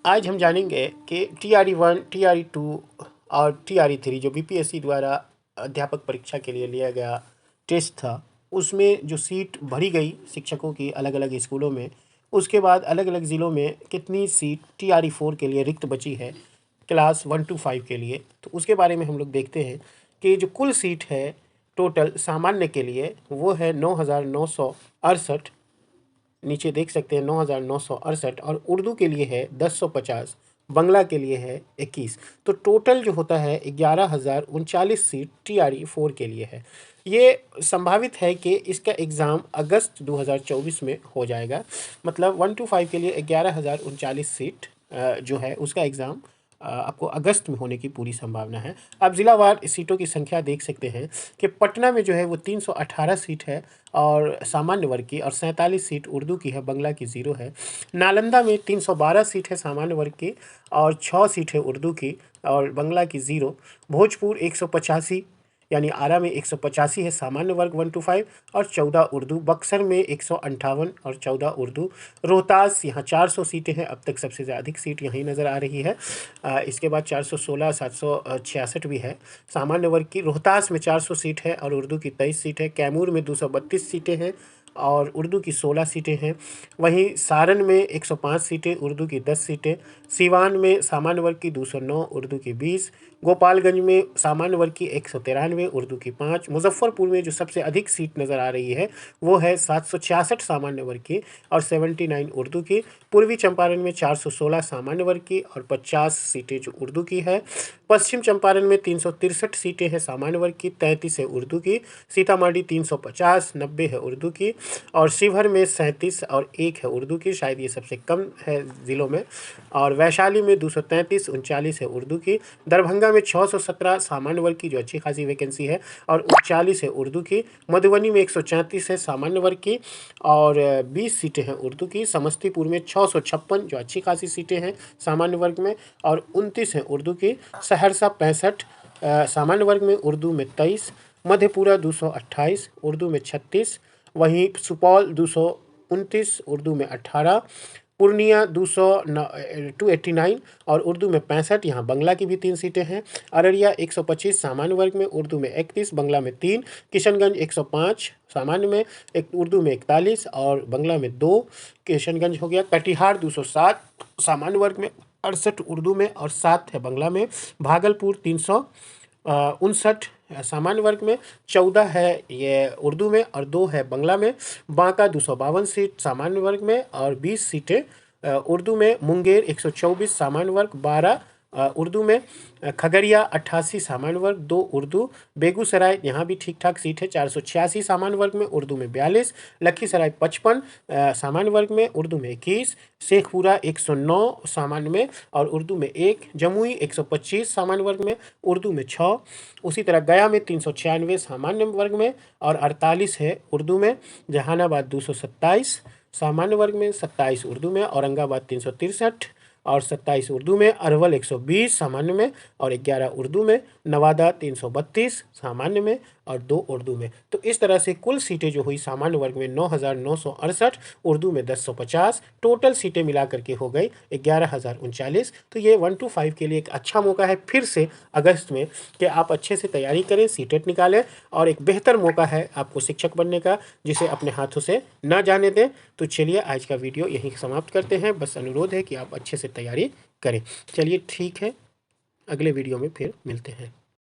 आज हम जानेंगे कि TRE 1, TRE 2 और TRE 3 जो BPSC द्वारा अध्यापक परीक्षा के लिए लिया गया टेस्ट था, उसमें जो सीट भरी गई शिक्षकों की अलग अलग स्कूलों में, उसके बाद अलग अलग ज़िलों में कितनी सीट TRE 4 के लिए रिक्त बची है क्लास 1 to 5 के लिए। तो उसके बारे में हम लोग देखते हैं कि जो कुल सीट है टोटल सामान्य के लिए वो है 9,968। नीचे देख सकते हैं 9,968, और उर्दू के लिए है 1050, बंगला के लिए है 21। तो टोटल जो होता है 11,039 सीट TRE 4 के लिए है। ये संभावित है कि इसका एग्ज़ाम अगस्त 2024 में हो जाएगा। मतलब 1 to 5 के लिए 11,039 सीट जो है उसका एग्ज़ाम आपको अगस्त में होने की पूरी संभावना है। अब ज़िलावार सीटों की संख्या देख सकते हैं कि पटना में जो है वो 318 सीट है और सामान्य वर्ग की, और 47 सीट उर्दू की है, बंगला की 0 है। नालंदा में 312 सीट है सामान्य वर्ग की और 6 सीट है उर्दू की और बंगला की 0। भोजपुर 185 यानी आरा में 185 है सामान्य वर्ग 1 to 5 और 14 उर्दू। बक्सर में 158 और 14 उर्दू। रोहतास यहाँ 400 सीटें हैं, अब तक सबसे अधिक सीट यहीं नज़र आ रही है। इसके बाद 416, 766 भी है सामान्य वर्ग की। रोहतास में 400 सीट है और उर्दू की 23 सीट है। कैमूर में 232 सीटें हैं और उर्दू की 16 सीटें हैं। वहीं सारण में 105 सीटें, उर्दू की 10 सीटें। सीवान में सामान्य वर्ग की 209, उर्दू की 20। गोपालगंज में सामान्य वर्ग की 193, उर्दू की 5। मुजफ्फरपुर में जो सबसे अधिक सीट नज़र आ रही है वो है 766 सामान्य वर्ग की और 79 उर्दू की। पूर्वी चंपारण में 416 सामान्य वर्ग की और 50 सीटें जो उर्दू की है। पश्चिम चंपारण में 363 सीटें हैं सामान्य वर्ग की, 33 है उर्दू की। सीतामढ़ी 350, 90 है उर्दू की। और शिवहर में 37 और 1 है उर्दू की, शायद ये सबसे कम है ज़िलों में। और वैशाली में 233, 39 है उर्दू की। दरभंगा में 617 सामान्य वर्ग की, जो अच्छी खासी वैकेंसी है, और 39 है उर्दू की। मधुबनी में 134 है सामान्य वर्ग की और 20 सीटें हैं उर्दू की। समस्तीपुर में 656, जो अच्छी खासी सीटें हैं सामान्य वर्ग में, और 29 हैं उर्दू की। सहरसा 65 सामान्य वर्ग में, उर्दू में 23। मधेपुरा 228, उर्दू में 36। वहीं सुपौल 229, उर्दू में 18। पूर्णिया 289 और उर्दू में 65, यहाँ बंगला की भी 3 सीटें हैं। अररिया 125 सामान्य वर्ग में, उर्दू में 31, बंगला में 3। किशनगंज 105 सामान्य में, एक उर्दू में 41 और बंगला में 2, किशनगंज हो गया। कटिहार 207 सामान्य वर्ग में, 68 उर्दू में और 7 है बंगला में। भागलपुर 359 सामान्य वर्ग में, 14 है ये उर्दू में और 2 है बंगला में। बांका 252 सीट सामान्य वर्ग में और 20 सीटें उर्दू में। मुंगेर 124 सामान्य वर्ग, 12 उर्दू में। खगड़िया 88 सामान्य वर्ग, 2 उर्दू। बेगूसराय यहाँ भी ठीक ठाक सीट है, 486 सामान्य वर्ग में, उर्दू में 42। लखीसराय 55 सामान्य वर्ग में, उर्दू में 21। शेखपुरा 109 सामान्य में और उर्दू में 1। जमुई 125 सामान्य वर्ग में, उर्दू में 6। उसी तरह गया में 396 सामान्य वर्ग में और 48 है उर्दू में। जहानाबाद 227 सामान्य वर्ग में, 27 उर्दू में। औरंगाबाद 363 और 27 उर्दू में। अरवल 120 सामान्य में और 11 उर्दू में। नवादा 332 सामान्य में और 2 उर्दू में। तो इस तरह से कुल सीटें जो हुई सामान्य वर्ग में 9,968, उर्दू में 1050, टोटल सीटें मिलाकर के हो गई 11,039। तो ये 1 to 5 के लिए एक अच्छा मौका है फिर से अगस्त में कि आप अच्छे से तैयारी करें, सीटेट निकालें, और एक बेहतर मौका है आपको शिक्षक बनने का, जिसे अपने हाथों से ना जाने दें। तो चलिए आज का वीडियो यहीं समाप्त करते हैं। बस अनुरोध है कि आप अच्छे से तैयारी करें। चलिए ठीक है, अगले वीडियो में फिर मिलते हैं।